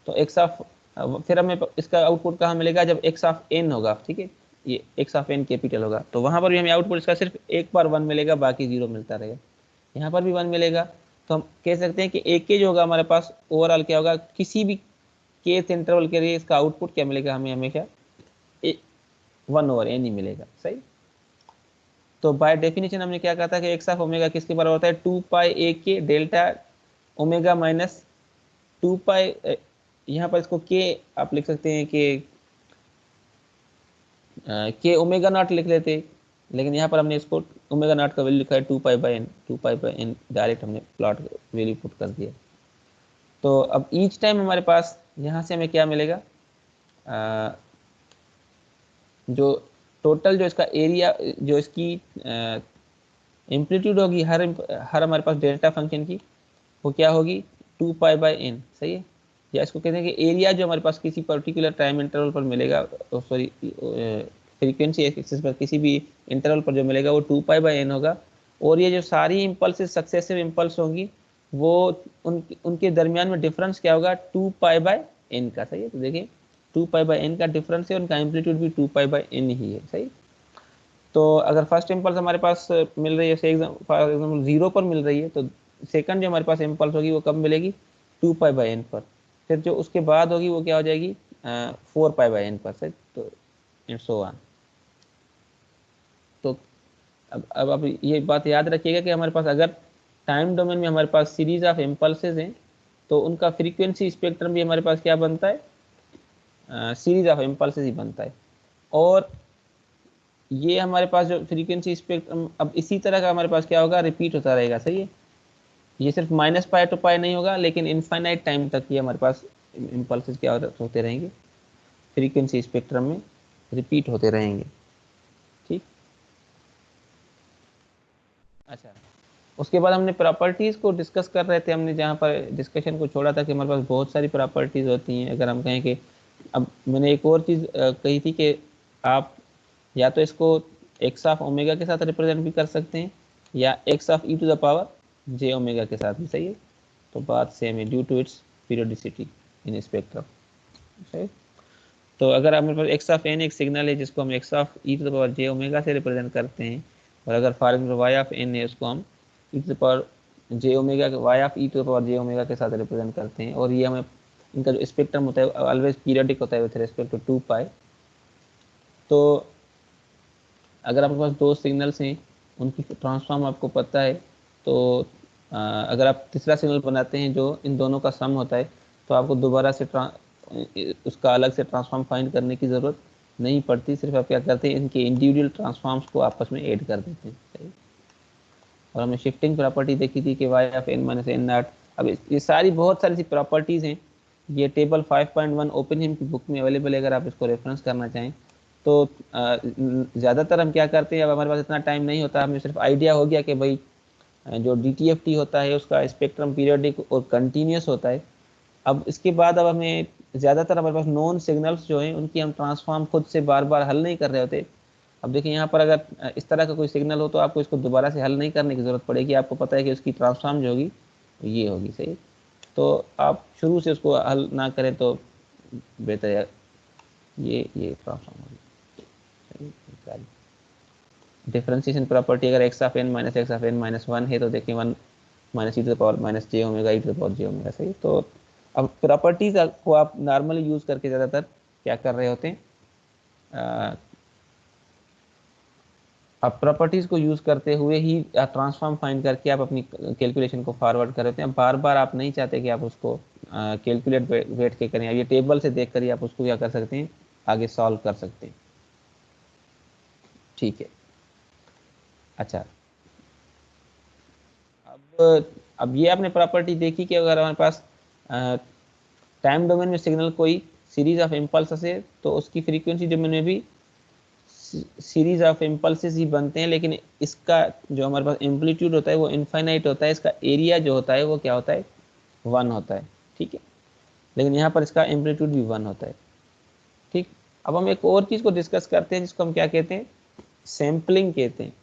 तो एक्स ऑफ, फिर हमें इसका आउटपुट कहाँ मिलेगा, जब एक्स ऑफ एन होगा, ठीक है। ये एक्स ऑफ एन कैपिटल होगा, तो वहां पर भी हमें आउटपुट इसका सिर्फ एक बार 1 मिलेगा, बाकी 0 मिलता रहेगा। यहाँ पर भी 1 मिलेगा, तो हम कह सकते हैं कि एक के जो होगा हमारे पास ओवरऑल क्या होगा, किसी भी केथ इंटरवल के लिए इसका आउटपुट क्या मिलेगा, हमें हमेशा 1/n ही मिलेगा। सही। तो बाय डेफिनेशन हमने क्या कहा था कि एक्स ऑफ ओमेगा किसके बराबर होता है, 2 पाई ए के डेल्टा ओमेगा माइनस 2 पाई, यहाँ पर इसको के आप लिख सकते हैं कि के ओमेगा नॉट लिख लेते, लेकिन यहाँ पर हमने इसको ओमेगा नॉट का वैल्यू लिखा है 2 पाई/n, 2 पाई/n डायरेक्ट हमने प्लॉट वैल्यू पुट कर दिया। तो अब ईच टाइम हमारे पास यहाँ से हमें क्या मिलेगा, जो टोटल जो इसका एरिया, जो इसकी एम्पलीट्यूड होगी हर हमारे पास डेल्टा फंक्शन की, वो क्या होगी 2 पाई/n। सही है। या इसको कहते हैं कि एरिया जो हमारे पास किसी पर्टिकुलर टाइम इंटरवल पर मिलेगा, सॉरी फ्रीक्वेंसी एक्सिस पर किसी भी इंटरवल पर जो मिलेगा वो 2 पाई/n होगा। और ये जो सारी इम्पल्स सक्सेसिव इम्पल्स होंगी वो उनके दरमियान में डिफरेंस क्या होगा, 2 पाई/n का। सही है। तो देखिए 2 पाई/n का डिफरेंस है, उनका एम्पलीट्यूड भी 2 पाई/n ही है। सही। तो अगर फर्स्ट इम्पल्स हमारे पास मिल रही है, फॉर एग्जाम्पल 0 पर मिल रही है, तो सेकंड जो हमारे पास इम्पल्स होगी वो कब मिलेगी, 2 पाई/n पर। फिर जो उसके बाद होगी वो क्या हो जाएगी, 4 पाई/n पर। सही। तो इट्स सो ऑन। तो अब आप ये बात याद रखिएगा कि हमारे पास अगर टाइम डोमेन में हमारे पास सीरीज ऑफ इम्पल्सेस हैं, तो उनका फ्रीक्वेंसी स्पेक्ट्रम भी हमारे पास क्या बनता है, सीरीज ऑफ इम्पल्सेस ही बनता है। और ये हमारे पास जो फ्रीक्वेंसी स्पेक्ट्रम अब इसी तरह का हमारे पास क्या होगा, रिपीट होता रहेगा। सही है। ये सिर्फ -पाई टू पाई नहीं होगा, लेकिन इनफाइनाइट टाइम तक ये हमारे पास इम्पल्सेस क्या होते रहेंगे, फ्रीक्वेंसी स्पेक्ट्रम में रिपीट होते रहेंगे। ठीक। अच्छा, उसके बाद हमने प्रॉपर्टीज को डिस्कस कर रहे थे, हमने जहाँ पर डिस्कशन को छोड़ा था कि हमारे पास बहुत सारी प्रॉपर्टीज होती हैं। अगर हम कहें कि अब मैंने एक और चीज़ कही थी कि आप या तो इसको एक्स ऑफ ओमेगा के साथ रिप्रेजेंट भी कर सकते हैं, या x of e to the power j omega के साथ भी। सही है। तो बात सेम है, due to its periodicity in spectrum. सही। तो अगर हमारे पास एक्स ऑफ एन एक सिग्नल है जिसको हम x of e to the power j omega से रिप्रेजेंट करते हैं, और अगर for example y of n है उसको हम e to the power j omega, y of e to the power j omega के साथ रिप्रेजेंट करते हैं, और ये हमें इनका जो स्पेक्ट्रम होता है ऑलवेज पीरियडिक होता है विथ रिस्पेक्ट टू 2 पाई। तो अगर आपके पास दो सिग्नल्स हैं, उनकी ट्रांसफॉर्म आपको पता है, तो अगर आप तीसरा सिग्नल बनाते हैं जो इन दोनों का सम होता है, तो आपको दोबारा से उसका अलग से ट्रांसफॉर्म फाइंड करने की ज़रूरत नहीं पड़ती। सिर्फ आप क्या करते हैं, इनके इंडिविजुअल ट्रांसफॉर्म्स को आपस में ऐड कर देते हैं। और हमने शिफ्टिंग प्रॉपर्टी देखी थी कि y of n minus n naught. अब ये सारी बहुत सारी सी प्रॉपर्टीज़ हैं, ये टेबल 5.1 ओपनहेम की बुक में अवेलेबल है, अगर आप इसको रेफरेंस करना चाहें। तो ज़्यादातर हम क्या करते हैं, अब हमारे पास इतना टाइम नहीं होता, हमें सिर्फ आइडिया हो गया कि भाई जो DTFT होता है उसका स्पेक्ट्रम पीरियडिक और कंटिन्यूस होता है। अब इसके बाद अब हमें ज़्यादातर हमारे पास नॉन सिग्नल्स जो हैं उनकी हम ट्रांसफॉर्म खुद से बार बार हल नहीं कर रहे होते। अब देखिए यहाँ पर अगर इस तरह का कोई सिग्नल हो तो आपको इसको दोबारा से हल नहीं करने की ज़रूरत पड़ेगी, आपको पता है कि उसकी ट्रांसफॉर्म जो होगी ये होगी। सही। तो आप शुरू से उसको हल ना करें तो बेहतर है। ये ट्रांसफॉर्म होगी। डिफरेंशिएशन प्रॉपर्टी अगर x of n minus x of n minus 1 है, तो देखिए 1 minus e to the power minus j omega e to the power j omega. सही। तो अब प्रॉपर्टीज को आप नॉर्मली यूज़ करके ज़्यादातर क्या कर रहे होते हैं, अब प्रॉपर्टीज़ को यूज़ करते हुए ही ट्रांसफॉर्म फाइंड करके आप अपनी कैलकुलेशन को फॉरवर्ड कर रहे हैं। बार बार आप नहीं चाहते कि आप उसको कैलकुलेट बैठ के करें, अब ये टेबल से देख कर ही आप उसको क्या कर सकते हैं, आगे सॉल्व कर सकते हैं। ठीक है। अच्छा, अब ये आपने प्रॉपर्टी देखी कि अगर हमारे पास टाइम डोमेन में सिग्नल कोई सीरीज ऑफ इम्पल्स है, तो उसकी फ्रीक्वेंसी डोमेन में भी सीरीज ऑफ इम्पल्सेस ही बनते हैं, लेकिन इसका जो हमारे पास एम्पलीट्यूड होता है वो इनफाइनाइट होता है, इसका एरिया जो होता है वो क्या होता है, 1 होता है। ठीक है। लेकिन यहाँ पर इसका एम्पलीट्यूड भी 1 होता है। ठीक। अब हम एक और चीज़ को डिस्कस करते हैं जिसको हम क्या कहते हैं, सैम्पलिंग कहते हैं।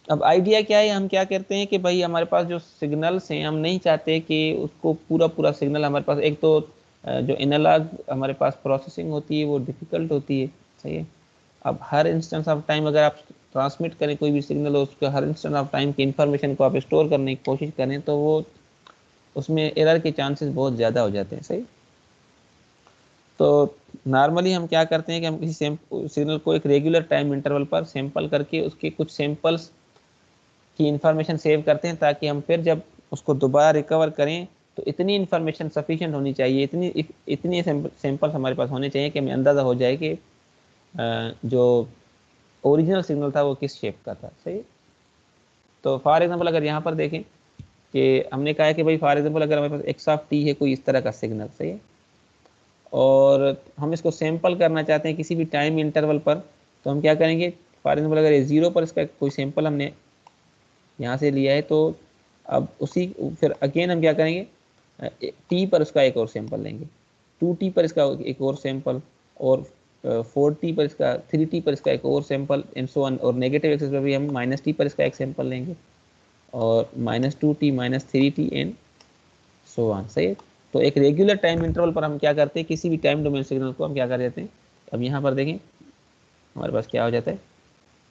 अब आइडिया क्या है, हम क्या करते हैं कि भाई हमारे पास जो सिग्नल्स हैं, हम नहीं चाहते कि उसको पूरा पूरा सिग्नल हमारे पास, एक तो जो एनालॉग हमारे पास प्रोसेसिंग होती है वो डिफ़िकल्ट होती है। सही है। अब हर इंस्टेंस ऑफ टाइम अगर आप ट्रांसमिट करें कोई भी सिग्नल हो, उसको हर इंस्टेंस ऑफ टाइम की इंफॉर्मेशन को आप स्टोर करने की कोशिश करें तो वो उसमें एरर के चांसेस बहुत ज़्यादा हो जाते हैं। सही। तो नॉर्मली हम क्या करते हैं कि हम किसी सिग्नल को एक रेगुलर टाइम इंटरवल पर सैंपल करके उसके कुछ सैंपल्स की इंफॉर्मेशन सेव करते हैं, ताकि हम फिर जब उसको दोबारा रिकवर करें तो इतनी इंफॉर्मेशन सफिशिएंट होनी चाहिए, इतनी सैंपल्स हमारे पास होने चाहिए कि हमें अंदाज़ा हो जाए कि जो ओरिजिनल सिग्नल था वो किस शेप का था। सही। तो फॉर एग्जांपल अगर यहाँ पर देखें कि हमने कहा है कि भाई फॉर एग्जांपल अगर हमारे पास एक्स ऑफ टी है कोई इस तरह का सिग्नल। सही है। और हम इसको सैंपल करना चाहते हैं किसी भी टाइम इंटरवल पर, तो हम क्या करेंगे, फॉर एग्जांपल अगर ये 0 पर इसका कोई सैंपल हमने यहाँ से लिया है, तो अब उसी फिर अगेन हम क्या करेंगे, टी पर उसका एक और सैंपल लेंगे, 2t पर इसका एक और सैंपल, और 4t पर इसका, 3t पर इसका एक और सैंपल, एंड सो ऑन। और नेगेटिव एक्सिस पर भी हम -t पर इसका एक सैंपल लेंगे, और -2t, -3t and so on. सही है। तो एक रेगुलर टाइम इंटरवल पर हम क्या करते हैं, किसी भी टाइम डोमेन सिग्नल को हम क्या कर देते हैं, अब यहाँ पर देखें हमारे पास क्या हो जाता है,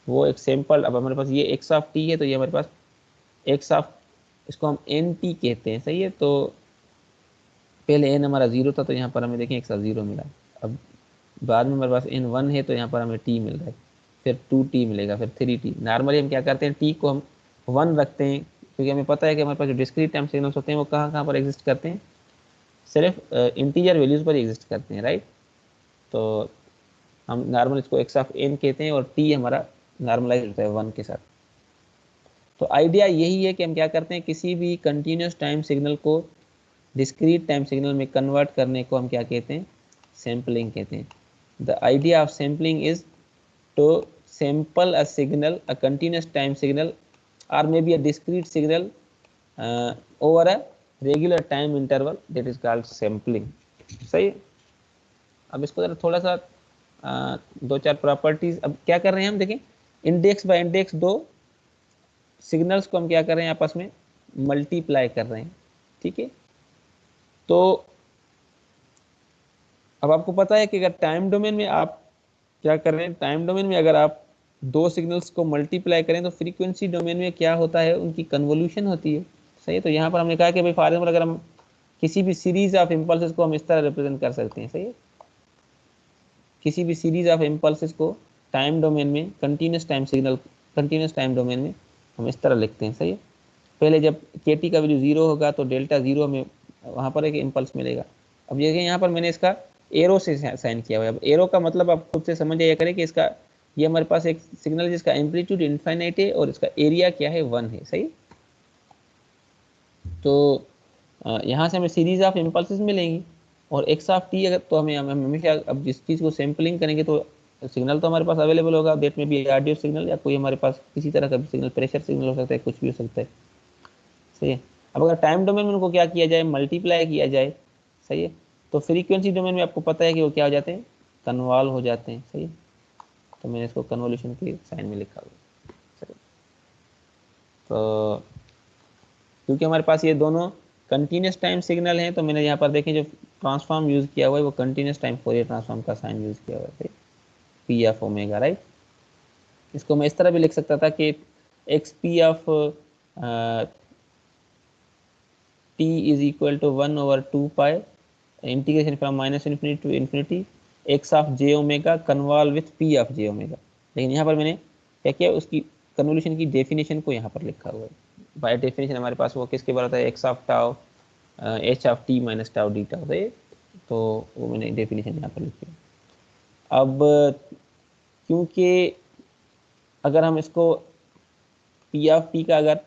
वो एक सैंपल, अब हमारे पास ये एक्स ऑफ टी है, तो ये हमारे पास एक्स ऑफ, इसको हम एन टी कहते हैं। सही है। तो पहले एन हमारा 0 था, तो यहाँ पर हमें देखें एक्स ऑफ 0 मिला। अब बाद में हमारे पास एन 1 है, तो यहाँ पर हमें टी मिल रहा है, फिर 2t मिलेगा, फिर 3t। नॉर्मली हम क्या करते हैं, टी को हम 1 रखते हैं, क्योंकि हमें पता है कि हमारे पास जो डिस्क्रीट टाइम सिग्नल्स होते हैं वो कहाँ कहाँ पर एग्जिस्ट करते हैं, सिर्फ इंटीजर वैल्यूज पर एग्जिस्ट करते हैं। राइट। तो हम नॉर्मल इसको एक्स ऑफ एन कहते हैं, और टी हमारा नॉर्मलाइज होता है 1 के साथ। तो आइडिया यही है कि हम क्या करते हैं, किसी भी कंटिन्यूस टाइम सिग्नल को डिस्क्रीट टाइम सिग्नल में कन्वर्ट करने को हम क्या कहते हैं, सैम्पलिंग कहते हैं। The idea of sampling is to sample a signal, a continuous time signal, or maybe a discrete signal over a regular time interval, that is called sampling. सही। अब इसको जरा थोड़ा सा दो चार प्रॉपर्टीज, अब क्या कर रहे हैं हम देखें, इंडेक्स बाय इंडेक्स दो सिग्नल्स को हम क्या कर रहे हैं, आपस में मल्टीप्लाई कर रहे हैं। ठीक है। तो अब आपको पता है कि अगर टाइम डोमेन में आप क्या कर रहे हैं, टाइम डोमेन में अगर आप दो सिग्नल्स को मल्टीप्लाई करें तो फ्रीक्वेंसी डोमेन में क्या होता है, उनकी कन्वोल्यूशन होती है। सही है। तो यहाँ पर हमने कहा कि भाई फॉर एग्जांपल अगर हम किसी भी सीरीज ऑफ इम्पल्सेस को हम इस तरह रिप्रेजेंट कर सकते हैं। सही है। किसी भी सीरीज ऑफ इम्पल्सेस को टाइम डोमेन में, continuous time signal, continuous time domain में हम इस तरह लिखते हैं। सही है। पहले जब के टी का वैल्यू 0 होगा तो डेल्टा 0 में वहाँ पर एक इम्पल्स मिलेगा। अब देखिए यहाँ पर मैंने इसका एरो से साइन किया हुआ है। अब एरो का मतलब आप खुद से समझ जाइए करें कि इसका, ये हमारे पास एक सिग्नल जिसका एम्पलीट्यूड इनफाइनाइट है और इसका एरिया क्या है, 1 है। सही। तो यहाँ से हमें सीरीज ऑफ इम्पल्सेस मिलेंगी, और एक्स ऑफ टी अगर, तो हमें हमेशा अब जिस चीज़ को सैम्पलिंग करेंगे तो सिग्नल तो हमारे पास अवेलेबल होगा, डेट में भी ऑडियो सिग्नल या कोई हमारे पास किसी तरह का भी सिग्नल, प्रेशर सिग्नल हो सकता है, कुछ भी हो सकता है। सही है। अब अगर टाइम डोमेन में उनको क्या किया जाए, मल्टीप्लाई किया जाए। सही है। तो फ्रीक्वेंसी डोमेन में आपको पता है कि वो क्या हो जाते हैं, कन्वॉल्व हो जाते हैं। सही है। तो मैंने इसको कन्वोल्यूशन के साइन में लिखा हुआ। सही। तो क्योंकि हमारे पास ये दोनों कंटिन्यूस टाइम सिग्नल हैं, तो मैंने यहाँ पर देखें जो ट्रांसफॉर्म यूज़ किया हुआ है वो कंटिन्यूस टाइम फोरियर ट्रांसफॉर्म का साइन यूज़ किया हुआ है, पी ऑफ ओमेगा। राइट। इसको मैं इस तरह भी लिख सकता था कि x P of t is equal to 1 over 2 pi integration from minus infinity to infinity x of j omega convolve with p of j omega। लेकिन यहाँ पर मैंने क्या किया, उसकी कन्वोल्यूशन की डेफिनेशन को यहाँ पर लिखा हुआ है। बाय डेफिनेशन हमारे पास वो किसके बराबर है, x of tau H of T minus tau D tau. तो वो मैंने डेफिनेशन यहाँ पर लिखी है। अब क्योंकि अगर हम इसको पी ऑफ टी का, अगर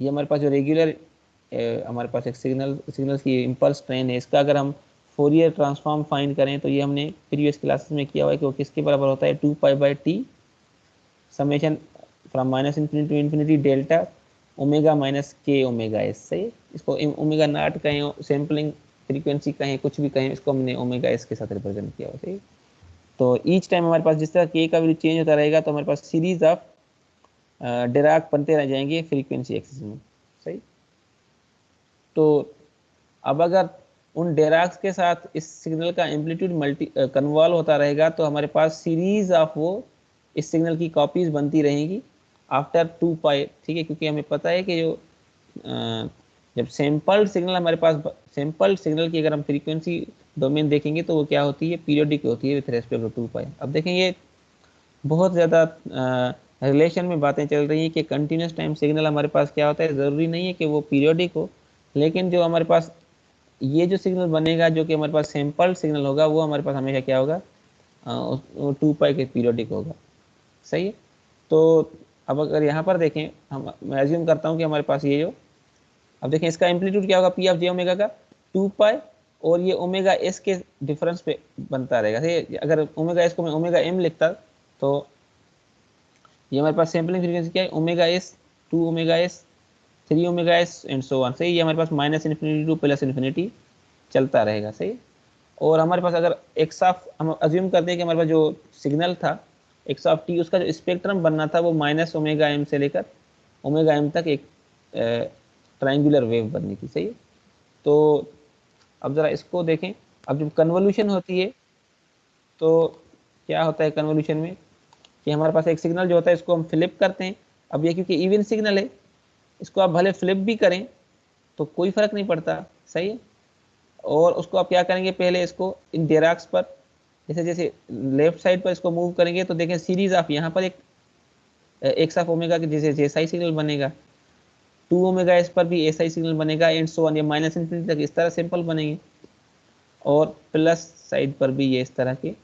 ये हमारे पास जो रेगुलर हमारे पास एक सिग्नल्स की इम्पल्स ट्रेन है, इसका अगर हम फोरियर ट्रांसफॉर्म फाइंड करें तो ये हमने प्रीवियस क्लासेस में किया हुआ है कि वो किसके बराबर होता है, 2π/t summation from minus infinity to infinity delta omega minus k omega s. सही। इसको ओमेगा नॉट कहें, सैम्पलिंग फ्रीक्वेंसी कहें, कुछ भी कहें, इसको हमने ओमेगा एस के साथ रिप्रेजेंट किया हुआ। सही। तो ईच टाइम हमारे पास जिस तरह के का वैल्यू चेंज होता रहेगा तो हमारे पास सीरीज ऑफ डिराक बनते रह जाएंगे फ्रीक्वेंसी एक्सिस में। सही। तो अब अगर उन डेराक्स के साथ इस सिग्नल का एम्पलीट्यूड कन्वॉल्व होता रहेगा, तो हमारे पास सीरीज ऑफ वो इस सिग्नल की कॉपीज बनती रहेंगी आफ्टर 2 पाई, ठीक है। क्योंकि हमें पता है कि जो जब सैंपल्ड सिग्नल हमारे पास, सैंपल्ड सिग्नल की अगर हम फ्रीक्वेंसी डोमेन देखेंगे तो वो क्या होती है, पीरियोडिक होती है विथ रेस्पेक्ट टू 2 पाई। अब देखें ये बहुत ज़्यादा रिलेशन में बातें चल रही हैं कि कंटिन्यूस टाइम सिग्नल हमारे पास क्या होता है, ज़रूरी नहीं है कि वो पीरियोडिक हो, लेकिन जो हमारे पास ये जो सिग्नल बनेगा जो कि हमारे पास सैंपल्ड सिग्नल होगा वो हमारे पास हमेशा क्या होगा, 2 पाई के पीरियोडिक होगा, सही है। तो अब अगर यहाँ पर देखें, मैं एज्यूम करता हूँ कि हमारे पास ये जो, अब देखें इसका एम्पलीट्यूड क्या होगा, पी ऑफ जे ओमेगा का 2 पाई, और ये ओमेगा एस के डिफरेंस पे बनता रहेगा, सही है। अगर ओमेगा एस को मैं ओमेगा एम लिखता तो ये हमारे पास सैम्पलिंग फ्रीक्वेंसी क्या है, omega S, 2 omega S, 3 omega S and so on, सही। ये हमारे पास -इन्फिनिटी टू +इन्फिनिटी चलता रहेगा, सही। और हमारे पास अगर एक्स ऑफ, हम अज्यूम करते हैं कि हमारे पास जो सिग्नल था एक्स ऑफ टी, उसका जो स्पेक्ट्रम बनना था वो -ओमेगा एम से लेकर ओमेगा एम तक एक ट्रायंगुलर वेव बननी थी, सही है। तो अब ज़रा इसको देखें, अब जब कन्वोल्यूशन होती है तो क्या होता है कन्वोल्यूशन में, कि हमारे पास एक सिग्नल जो होता है इसको हम फ्लिप करते हैं। अब ये क्योंकि इवन सिग्नल है, इसको आप भले फ्लिप भी करें तो कोई फर्क नहीं पड़ता, सही है। और उसको आप क्या करेंगे, पहले इसको इन डेराक्स पर जैसे जैसे लेफ्ट साइड पर इसको मूव करेंगे तो देखें सीरीज ऑफ यहाँ पर एक एक्स ऑफ ओमेगा के जैसे जैसा ही सिग्नल बनेगा, 2 ओमेगा एस पर भी ऐसा ही सिग्नल बनेगा एंड सो ऑन, ये -इन्फिनिटी तक इस तरह सिंपल बनेंगे, और प्लस साइड पर भी ये इस तरह के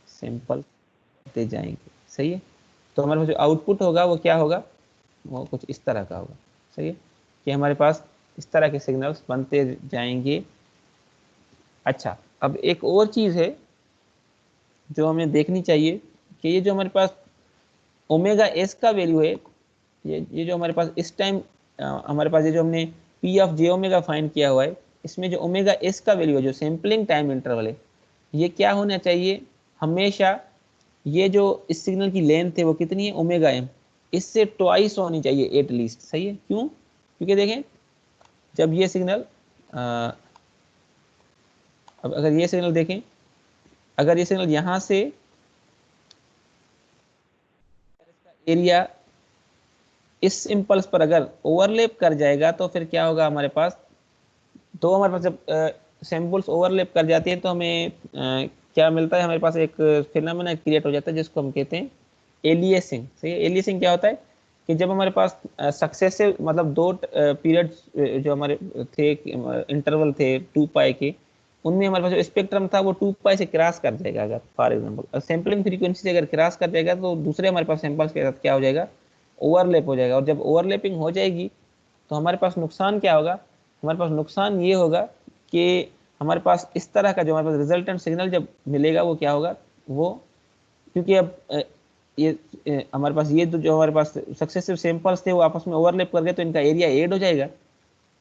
सिंपल होते जाएंगे, सही है। तो हमारे पास जो आउटपुट होगा वो क्या होगा, वो कुछ इस तरह का होगा, सही है, कि हमारे पास इस तरह के सिग्नल्स बनते जाएंगे। अच्छा, अब एक और चीज़ है जो हमें देखनी चाहिए कि ये जो हमारे पास ओमेगा एस का वैल्यू है, ये जो हमारे पास इस टाइम हमारे पास ये जो हमने P of J omega find किया हुआ है, इसमें जो ओमेगा एस का वैल्यू है जो सैम्पलिंग टाइम इंटरवल है, ये क्या होना चाहिए, हमेशा ये जो इस सिग्नल की लेंथ है वो कितनी है, ओमेगा एम, इससे ट्वाइस होनी चाहिए एट लीस्ट, सही है। क्यों, क्योंकि देखें जब ये सिग्नल अब अगर ये सिग्नल देखें, अगर ये सिग्नल यहाँ से एरिया इस इम्पल्स पर अगर ओवरलैप कर जाएगा तो फिर क्या होगा, हमारे पास तो हमारे पास जब सैम्पल्स ओवरलैप कर जाती है तो हमें क्या मिलता है, हमारे पास एक फिनोमेना क्रिएट हो जाता है जिसको हम कहते हैं एलियसिंग, सही है। एलियसिंग क्या होता है कि जब हमारे पास सक्सेसिव मतलब दो पीरियड्स जो हमारे थे इंटरवल थे 2 पाई के, उनमें हमारे पास जो स्पेक्ट्रम था वो 2 पाई से क्रॉस कर जाएगा, अगर फॉर एग्जांपल सैम्पलिंग फ्रीक्वेंसी से अगर क्रॉस कर जाएगा तो दूसरे हमारे पास सैंपल्स के साथ क्या हो जाएगा, ओवरलैप हो जाएगा। और जब ओवरलैपिंग हो जाएगी तो हमारे पास नुकसान क्या होगा, हमारे पास नुकसान ये होगा कि हमारे पास इस तरह का जो हमारे पास रिजल्टेंट सिग्नल जब मिलेगा वो क्या होगा, वो क्योंकि अब ये हमारे पास ये जो हमारे पास सक्सेसिव सैंपल्स थे वो आपस में ओवरलैप कर गए तो इनका एरिया ऐड हो जाएगा।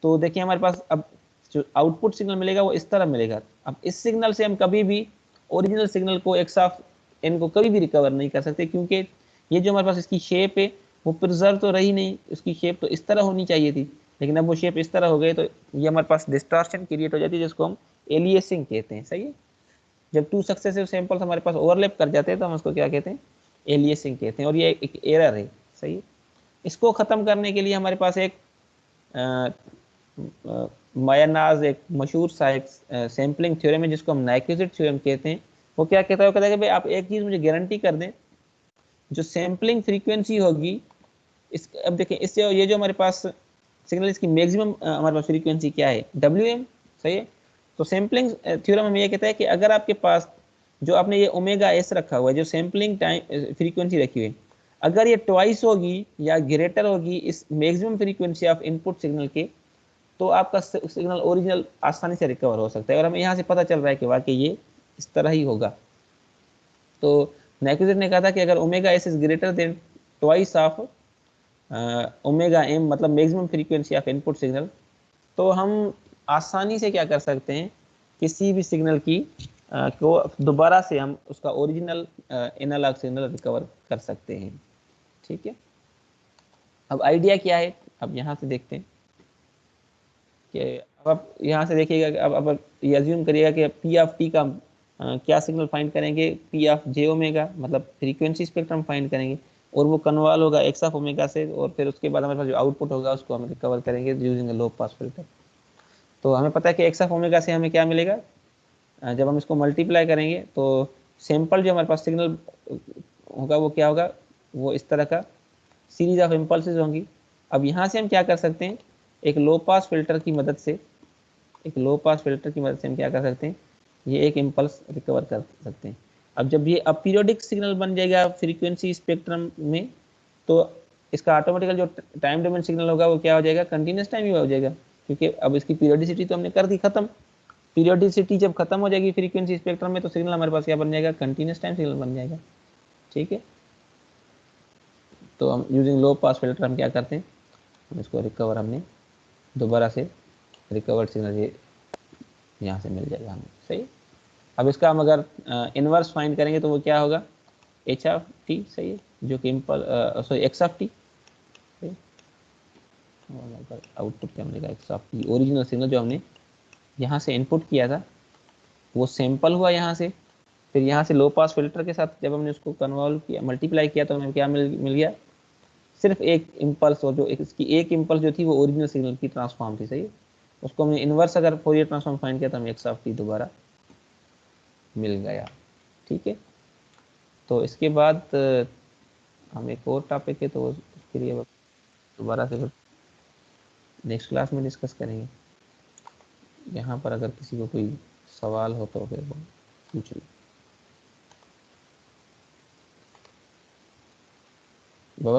तो देखिए हमारे पास अब जो आउटपुट सिग्नल मिलेगा वो इस तरह मिलेगा। अब इस सिग्नल से हम कभी भी ओरिजिनल सिग्नल को एक्स ऑफ एन को कभी भी रिकवर नहीं कर सकते, क्योंकि ये जो हमारे पास इसकी शेप है वो प्रिजर्व तो रही नहीं, उसकी शेप तो इस तरह होनी चाहिए थी, लेकिन अब वो शेप इस तरह हो गई तो ये हमारे पास डिस्टॉर्शन क्रिएट हो जाती है जिसको हम एलियसिंग कहते हैं, सही है। जब टू सक्सेसिव सैंपल्स हमारे पास ओवरलैप कर जाते हैं तो हम उसको क्या कहते हैं, एलियसिंग कहते हैं, और ये एक एरर है, सही है। इसको ख़त्म करने के लिए हमारे पास एक मायानाज एक मशहूर सा एक सैम्पलिंग थ्योरम है जिसको हम नाइक्विस्ट थ्योरम कहते हैं। वो क्या कहता है, वो कहता है कि भाई आप एक चीज़ मुझे गारंटी कर दें, जो सैम्पलिंग फ्रीक्वेंसी होगी इस, अब देखें इससे ये जो हमारे पास सिग्नल इसकी मैक्सिमम हमारे पास फ्रीक्वेंसी क्या है, WM, सही है। तो सैम्पलिंग थ्योरम हमें ये कहता है कि अगर आपके पास जो आपने ये ओमेगा एस रखा हुआ है, जो सैम्पलिंग टाइम फ्रीक्वेंसी रखी हुई है, अगर ये ट्वाइस होगी या ग्रेटर होगी इस maximum frequency of input signal के, तो आपका सिग्नल ओरिजिनल आसानी से रिकवर हो सकता है। और हमें यहाँ से पता चल रहा है कि वाकई ये इस तरह ही होगा। तो नाइक्विस्ट ने कहा था कि अगर omega s is greater than twice of omega m मतलब maximum frequency of input signal, तो हम आसानी से क्या कर सकते हैं, किसी भी सिग्नल की को दोबारा से हम उसका ओरिजिनल एनालॉग सिग्नल रिकवर कर सकते हैं, ठीक है। अब आइडिया क्या है, अब यहाँ से देखते हैं कि अब आप यहाँ से देखिएगा कि अब ये अज्यूम करिएगा कि पी ऑफ टी का क्या सिग्नल फाइंड करेंगे, पी ऑफ जे ओमेगा, मतलब फ्रीक्वेंसी स्पेक्ट्रम फाइंड करेंगे, और वो कन्वॉल्व होगा एक्स ऑफ ओमेगा से, और फिर उसके बाद हमारे पास जो आउटपुट होगा उसको हम रिकवर करेंगे यूजिंग लो पास फिल्टर। तो हमें पता है कि एक्स ऑफ ओमेगा से हमें क्या मिलेगा, जब हम इसको मल्टीप्लाई करेंगे तो सैंपल जो हमारे पास सिग्नल होगा वो क्या होगा, वो इस तरह का सीरीज ऑफ इम्पल्सेस होंगी। अब यहाँ से हम क्या कर सकते हैं, एक लो पास फिल्टर की मदद से, एक लो पास फिल्टर की मदद से हम क्या कर सकते हैं, ये एक इम्पल्स रिकवर कर सकते हैं। अब जब ये अपीरियोडिक सिग्नल बन जाएगा फ्रीक्वेंसी स्पेक्ट्रम में, तो इसका ऑटोमेटिकल जो टाइम डोमेन सिग्नल होगा वो क्या हो जाएगा, कंटिन्यूस टाइम ही हो जाएगा, क्योंकि अब इसकी पीरियोडिसिटी तो हमने कर दी खत्म। पीरियोडिसिटी जब खत्म हो जाएगी फ्रीक्वेंसी स्पेक्ट्रम में, तो सिग्नल हमारे पास क्या बन जाएगा, कंटिन्यूस टाइम सिग्नल बन जाएगा। ठीक है, तो हम यूजिंग लो पास फिल्टर हम क्या करते हैं, हम इसको रिकवर, हमने दोबारा से रिकवर्ड सिग्नल ये यहाँ से मिल जाएगा हमें। सही। अब इसका हम अगर इनवर्स फाइंड करेंगे तो वो क्या होगा, एच ऑफ टी। सही है, जो कि sorry x of T. Output क्या मिलेगा, x of T. Original signal जो हमने यहाँ से इनपुट किया था वो सैंपल हुआ यहाँ से, फिर यहाँ से लो पास फिल्टर के साथ जब हमने उसको कन्वॉल्व किया, मल्टीप्लाई किया, तो हमें क्या मिल गया, सिर्फ एक इम्पल्स, और जो इसकी एक इम्पल्स जो थी वो ओरिजिनल सिग्नल की ट्रांसफॉर्म थी। सही है, उसको हमने इनवर्स अगर फोरियर ट्रांसफॉर्म फाइंड किया तो हमें एक्स ऑफ टी दोबारा मिल गया। ठीक है, तो इसके बाद हम एक और टॉपिक है, तो उसके लिए दोबारा से नेक्स्ट क्लास में डिस्कस करेंगे। यहाँ पर अगर किसी को कोई सवाल हो तो फिर पूछ लो। बाबा